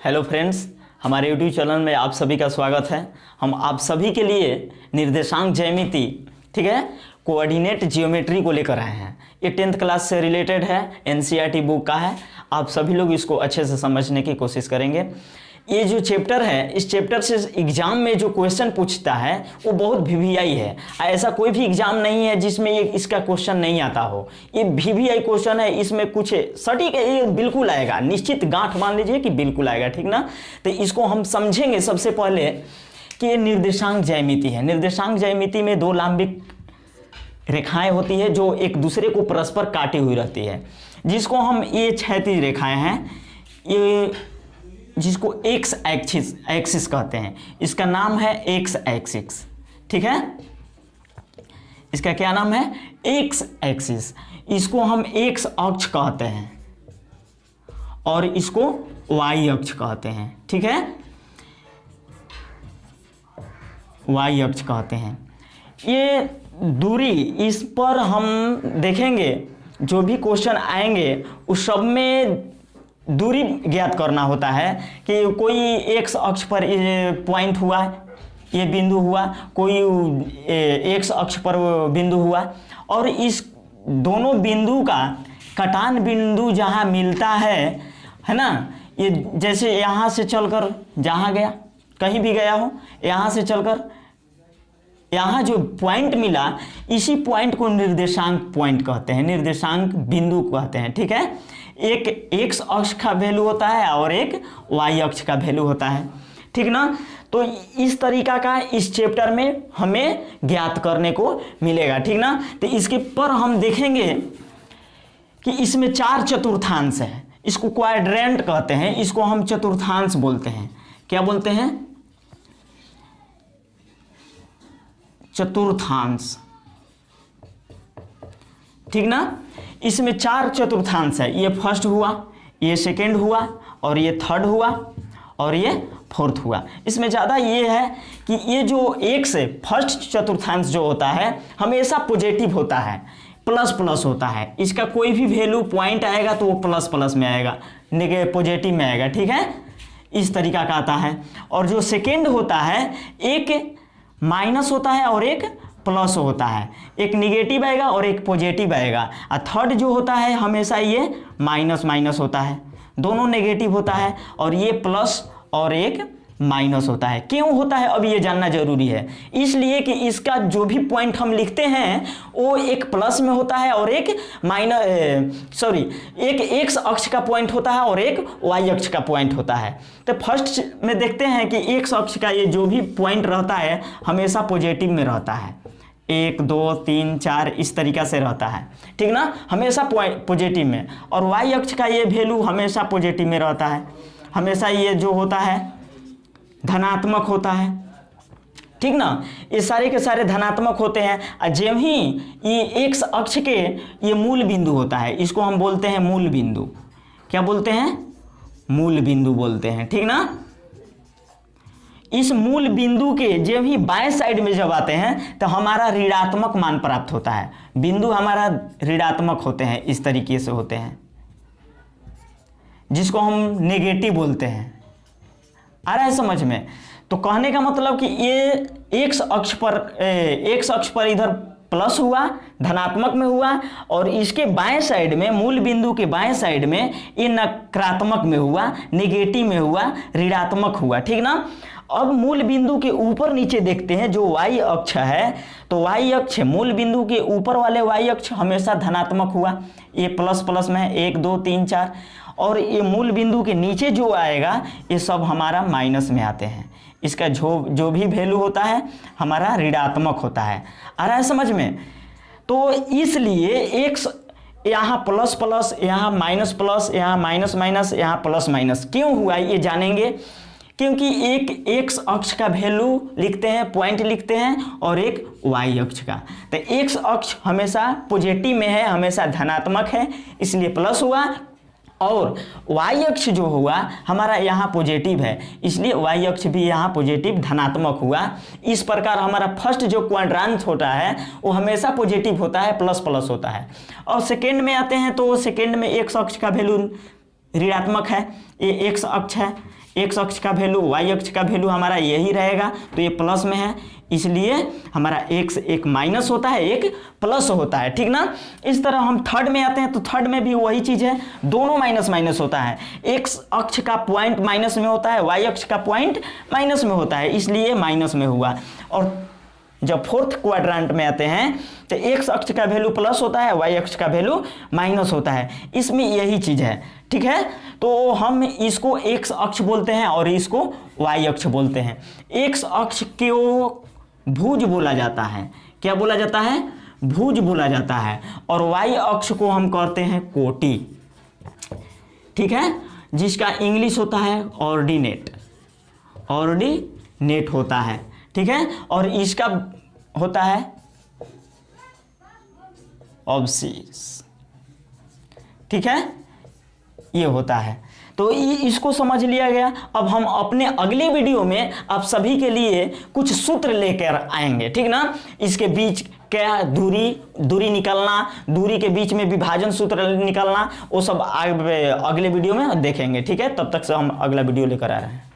Hello friends, हमारे YouTube channel में आप सभी का स्वागत है। हम आप सभी के लिए निर्देशांक ज्यामिति, ठीक है, कोऑर्डिनेट जियोमेट्री को लेकर आए हैं। ये 10th क्लास से रिलेटेड है, एनसीईआरटी बुक का है। आप सभी लोग इसको अच्छे से समझने की कोशिश करेंगे। ये जो चैप्टर है, इस चैप्टर से एग्जाम में जो क्वेश्चन पूछता है वो बहुत वीवीआई है। ऐसा कोई भी एग्जाम नहीं है जिसमें ये इसका क्वेश्चन नहीं आता हो। ये वीवीआई क्वेश्चन है, इसमें कुछ सटीक है, ये बिल्कुल आएगा, निश्चित गांठ मान लीजिए कि बिल्कुल आएगा, ठीक ना। तो इसको हम समझेंगे सबसे पहले कि ये निर्देशांक ज्यामिति है। निर्देशांक ज्यामिति में दो लांबिक रेखाएं होती है जो एक दूसरे को परस्पर काटी हुई रहती है, जिसको हम ये क्षैतिज रेखाएं हैं, ये जिसको एक्स एक्सिस कहते हैं। इसका नाम है एक्स एक्सिस, ठीक है। इसका क्या नाम है? X axis. इसको हम एक्स अक्ष कहते हैं और इसको वाई अक्ष कहते हैं, ठीक है, वाई अक्ष कहते हैं। ये दूरी, इस पर हम देखेंगे जो भी क्वेश्चन आएंगे उस सब में दूरी ज्ञात करना होता है कि कोई एक्स अक्ष पर पॉइंट हुआ, ये बिंदु हुआ, कोई एक्स अक्ष पर बिंदु हुआ, और इस दोनों बिंदु का कटान बिंदु जहाँ मिलता है ना, ये जैसे यहाँ से चलकर जहाँ गया, कहीं भी गया हो, यहाँ से चलकर यहाँ जो पॉइंट मिला, इसी पॉइंट को निर्देशांक पॉइंट कहते हैं, निर्देशांक बिंदु कहते हैं, ठीक है। एक एक्स अक्ष का वैल्यू होता है और एक वाई अक्ष का वैल्यू होता है, ठीक ना। तो इस तरीका का इस चैप्टर में हमें ज्ञात करने को मिलेगा, ठीक ना। तो इसके पर हम देखेंगे कि इसमें 4 चतुर्थांश है। इसको क्वाड्रेंट कहते हैं, इसको हम चतुर्थांश बोलते हैं। क्या बोलते हैं? चतुर्थांश, ठीक ना। इसमें 4 चतुर्थांश है। ये फर्स्ट हुआ, ये सेकंड हुआ, और ये थर्ड हुआ, और ये फोर्थ हुआ। इसमें ज़्यादा ये है कि ये जो एक्स है, फर्स्ट चतुर्थांश जो होता है हमेशा पॉजिटिव होता है, प्लस प्लस होता है। इसका कोई भी वैल्यू पॉइंट आएगा तो वो प्लस प्लस में आएगा, पॉजिटिव में आएगा, ठीक है, इस तरीका का आता है। और जो सेकेंड होता है, एक माइनस होता है और एक प्लस होता है, एक निगेटिव आएगा और एक पॉजिटिव आएगा। और थर्ड जो होता है हमेशा ये माइनस माइनस होता है, दोनों नेगेटिव होता है, और ये प्लस और एक माइनस होता है। क्यों होता है अब ये जानना जरूरी है, इसलिए कि इसका जो भी पॉइंट हम लिखते हैं वो एक प्लस में होता है और एक एक एक्स अक्ष का पॉइंट होता है और एक वाई अक्ष का पॉइंट होता है। तो फर्स्ट में देखते हैं कि एक्स अक्ष का ये जो भी पॉइंट रहता है हमेशा पॉजिटिव में रहता है, 1 2 3 4 इस तरीका से रहता है, ठीक ना, हमेशा पॉजिटिव में। और वाई अक्ष का ये वैल्यू हमेशा पॉजिटिव में रहता है, हमेशा ये जो होता है धनात्मक होता है, ठीक ना। ये सारे के सारे धनात्मक होते हैं। और जब ही ये एक्स अक्ष के ये मूल बिंदु होता है, इसको हम बोलते हैं मूल बिंदु। क्या बोलते हैं? मूल बिंदु बोलते हैं, ठीक ना। इस मूल बिंदु के जब ही बाएं साइड में जब आते हैं तो हमारा ऋणात्मक मान प्राप्त होता है। बिंदु हमारा ऋणात्मक होते हैं, इस तरीके से होते हैं, जिसको हम नेगेटिव बोलते हैं। आ रहा है समझ में? तो कहने का मतलब कि ये एक्स अक्ष पर इधर प्लस हुआ, धनात्मक में हुआ, और इसके बाएं साइड में, मूल बिंदु के बाएं साइड में ये नकारात्मक में हुआ, नेगेटिव में हुआ, ऋणात्मक हुआ, ठीक ना। अब मूल बिंदु के ऊपर नीचे देखते हैं जो वाई अक्ष है, तो वाई अक्ष, मूल बिंदु के ऊपर वाले वाई अक्ष हमेशा धनात्मक हुआ, ये प्लस प्लस में है, 1 2 3 4, और ये मूल बिंदु के नीचे जो आएगा ये सब हमारा माइनस में आते हैं। इसका जो भी वैल्यू होता है हमारा ऋणात्मक होता है। आ रहा है समझ में? तो इसलिए एक्स यहाँ प्लस प्लस, यहाँ माइनस प्लस, यहाँ माइनस माइनस, यहाँ प्लस माइनस क्यों हुआ ये जानेंगे। क्योंकि एक एक्स अक्ष का वैल्यू लिखते हैं, पॉइंट लिखते हैं, और एक वाई अक्ष का। तो एक्स अक्ष हमेशा पॉजिटिव में है, हमेशा धनात्मक है, इसलिए प्लस हुआ, और वाई अक्ष जो हुआ हमारा यहाँ पॉजिटिव है, इसलिए वाई अक्ष भी यहाँ पॉजिटिव धनात्मक हुआ। इस प्रकार हमारा फर्स्ट जो क्वाड्रेंट होता है वो हमेशा पॉजिटिव होता है, प्लस प्लस होता है। और सेकेंड में आते हैं तो सेकेंड में एक्स अक्ष का वैल्यू ऋणात्मक है, ये एक्स अक्ष है, एक्स अक्ष का वैल्यू वाई अक्ष का वैल्यू हमारा यही रहेगा, तो ये प्लस में है, इसलिए हमारा एक्स एक माइनस होता है, एक प्लस होता है, ठीक ना। इस तरह हम थर्ड में आते हैं, तो थर्ड में भी वही चीज़ है, दोनों माइनस माइनस होता है, एक्स अक्ष का पॉइंट माइनस में होता है, वाई अक्ष का पॉइंट माइनस में होता है, इसलिए माइनस में हुआ। और जब फोर्थ क्वाड्रेंट में आते हैं तो एक्स अक्ष का वैल्यू प्लस होता है, वाई अक्ष का वैल्यू माइनस होता है, इसमें यही चीज़ है, ठीक है। तो हम इसको एक्स अक्ष बोलते हैं और इसको वाई अक्ष बोलते हैं। एक्स अक्ष को भुज बोला जाता है, क्या बोला जाता है? भुज बोला जाता है। और वाई अक्ष को हम कहते हैं कोटि, ठीक है, जिसका इंग्लिश होता है ऑर्डिनेट, ऑर्डिनेट होता है, ठीक है। और इसका होता है ऑब्सिस, ठीक है, ये होता है। तो इसको समझ लिया गया। अब हम अपने अगले वीडियो में आप सभी के लिए कुछ सूत्र लेकर आएंगे, ठीक ना। इसके बीच क्या दूरी निकालना, दूरी के बीच में विभाजन सूत्र निकालना, वो सब अगले वीडियो में देखेंगे, ठीक है। तब तक से हम अगला वीडियो लेकर आ रहे हैं।